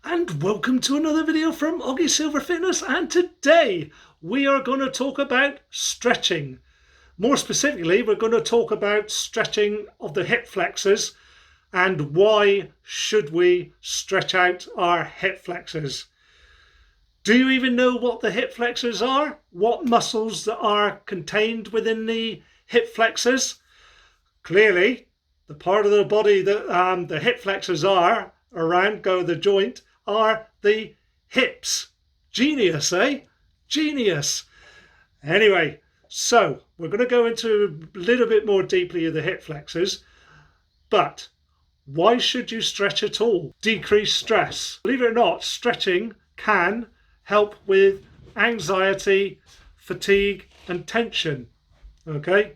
And welcome to another video from Oggy Silver Fitness, and today we are going to talk about stretching. More specifically, we're going to talk about stretching of the hip flexors and why should we stretch out our hip flexors. Do you even know what the hip flexors are? What muscles are contained within the hip flexors? Clearly, the part of the body that the hip flexors are around the joint are the hips. Genius, eh? Genius. Anyway, so we're going to go into a little bit more deeply of the hip flexors, but why should you stretch at all? Decrease stress. Believe it or not, stretching can help with anxiety, fatigue and tension. Okay?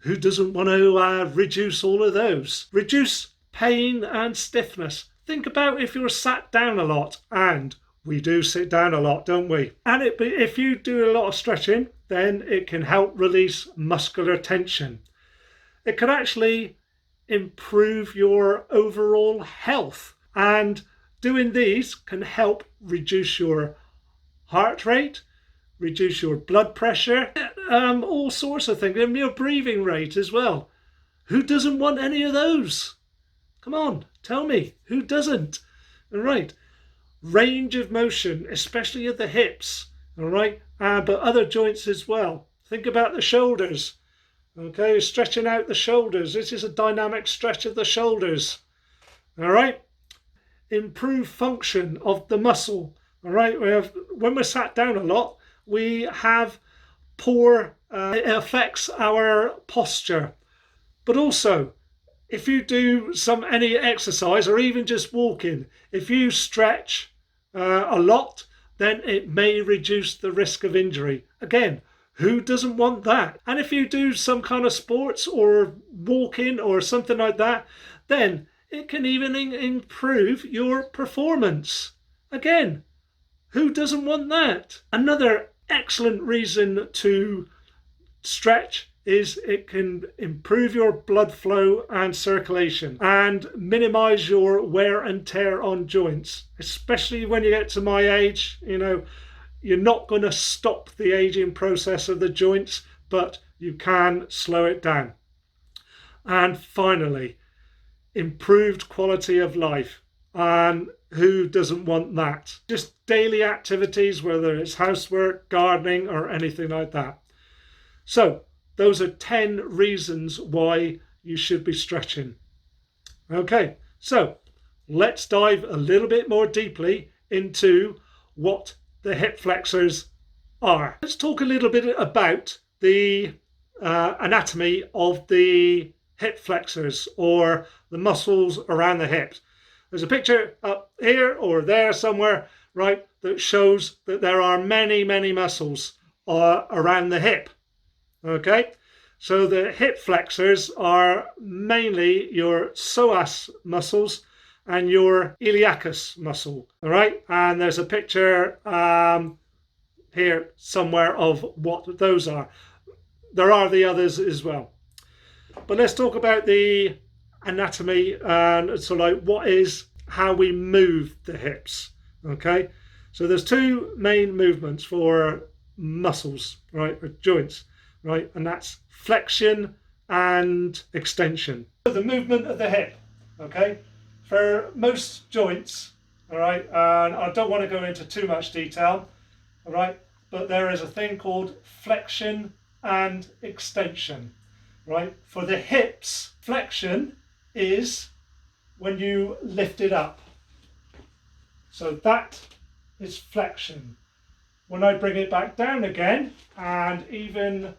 Who doesn't want to reduce all of those? Reduce pain and stiffness. Think about if you're sat down a lot, and we do sit down a lot, don't we? And if you do a lot of stretching, then it can help release muscular tension. It can actually improve your overall health, and doing these can help reduce your heart rate, reduce your blood pressure, all sorts of things, and your breathing rate as well. Who doesn't want any of those? Come on, tell me, who doesn't? All right, range of motion, especially of the hips, all right, but other joints as well. Think about the shoulders, okay, stretching out the shoulders. This is a dynamic stretch of the shoulders, all right. Improve function of the muscle, all right. When we're sat down a lot, we have poor, it affects our posture, but also if you do any exercise or even just walking, if you stretch a lot, then it may reduce the risk of injury. Again, who doesn't want that? And if you do some kind of sports or walking or something like that, then it can even improve your performance. Again, who doesn't want that? Another excellent reason to stretch is it can improve your blood flow and circulation and minimize your wear and tear on joints, especially when you get to my age. You know, you're not going to stop the aging process of the joints, but you can slow it down. And finally, improved quality of life. And who doesn't want that? Just daily activities, whether it's housework, gardening or anything like that. So those are 10 reasons why you should be stretching. Okay, so let's dive a little bit more deeply into what the hip flexors are. Let's talk a little bit about the anatomy of the hip flexors, or the muscles around the hips. There's a picture up here or there somewhere, right, that shows that there are many muscles around the hip. Okay, so the hip flexors are mainly your psoas muscles and your iliacus muscle. All right, and there's a picture here somewhere of what those are. There are the others as well, but let's talk about the anatomy and so how we move the hips. Okay, so there's two main movements for muscles, right, or joints, right, and that's flexion and extension. So the movement of the hip, okay, for most joints, all right, and I don't want to go into too much detail, all right, but there is a thing called flexion and extension, right. For the hips, flexion is when you lift it up, so that is flexion. When I bring it back down again and even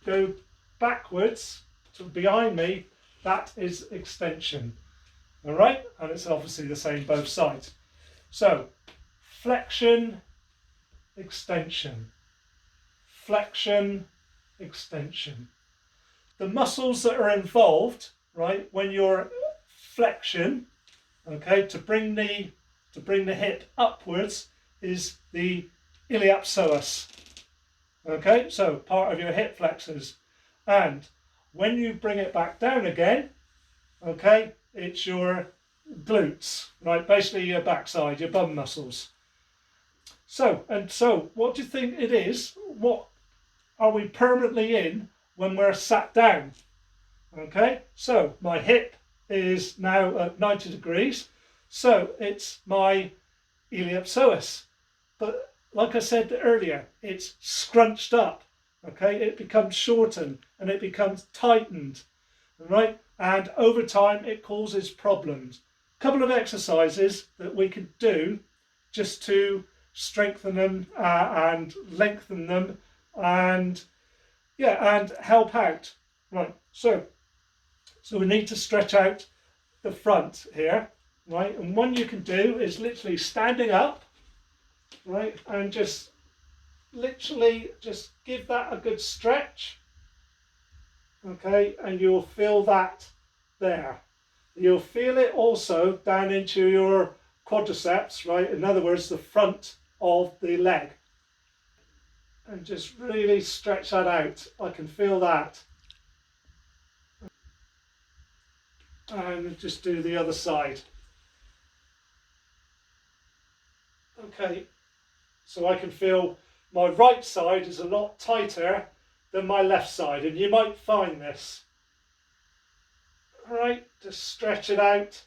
go backwards to behind me, that is extension. All right, and it's obviously the same both sides. So flexion, extension, flexion, extension. The muscles that are involved, right, when you're flexion, okay, to bring the hip upwards, is the iliopsoas. Okay, so part of your hip flexors. And when you bring it back down again, okay, it's your glutes, right? Basically your backside, your bum muscles. So what do you think it is? What are we permanently in when we're sat down? Okay, so my hip is now at 90 degrees, so it's my iliopsoas. But like I said earlier, it's scrunched up. Okay, it becomes shortened and it becomes tightened, right? And over time it causes problems. A couple of exercises that we can do just to strengthen them and lengthen them and and help out. Right, so we need to stretch out the front here, right? And one you can do is literally standing up, right? And just literally just give that a good stretch. Okay, and you'll feel that there. You'll feel it also down into your quadriceps, right? In other words, the front of the leg. And just really stretch that out. I can feel that. And just do the other side. Okay, so I can feel my right side is a lot tighter than my left side, and you might find this. All right, just stretch it out.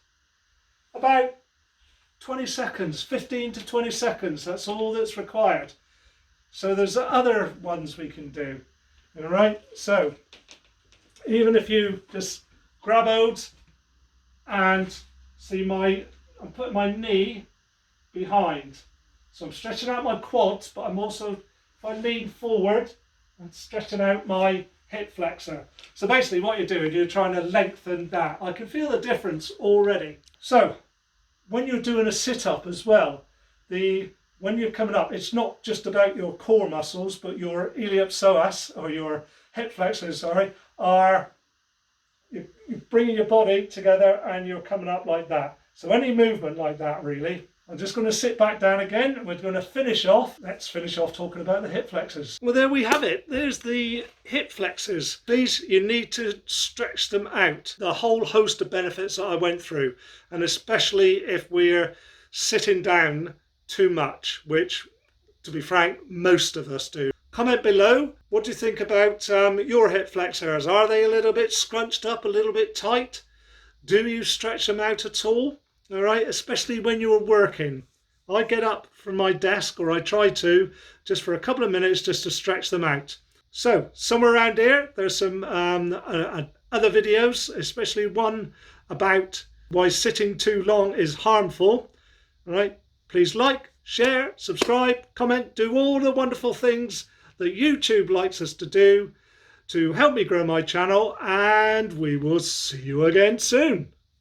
About 20 seconds, 15 to 20 seconds, that's all that's required. So there's other ones we can do. All right, so even if you just grab hold and see I'm putting my knee behind. So I'm stretching out my quads, but I'm also, if I lean forward, I'm stretching out my hip flexor. So basically what you're doing, you're trying to lengthen that. I can feel the difference already. So when you're doing a sit-up as well, when you're coming up, it's not just about your core muscles, but your iliopsoas, or your hip flexors, sorry, you're bringing your body together and you're coming up like that. So any movement like that, really. I'm just going to sit back down again and we're going to finish off. Let's finish off talking about the hip flexors. Well, there we have it. There's the hip flexors. These, you need to stretch them out. The whole host of benefits that I went through, and especially if we're sitting down too much, which, to be frank, most of us do. Comment below, what do you think about your hip flexors? Are they a little bit scrunched up, a little bit tight? Do you stretch them out at all? All right, especially when you're working. I get up from my desk, or I try to, just for a couple of minutes just to stretch them out. So somewhere around here, there's some other videos, especially one about why sitting too long is harmful. All right, please like, share, subscribe, comment, do all the wonderful things that YouTube likes us to do to help me grow my channel, and we will see you again soon.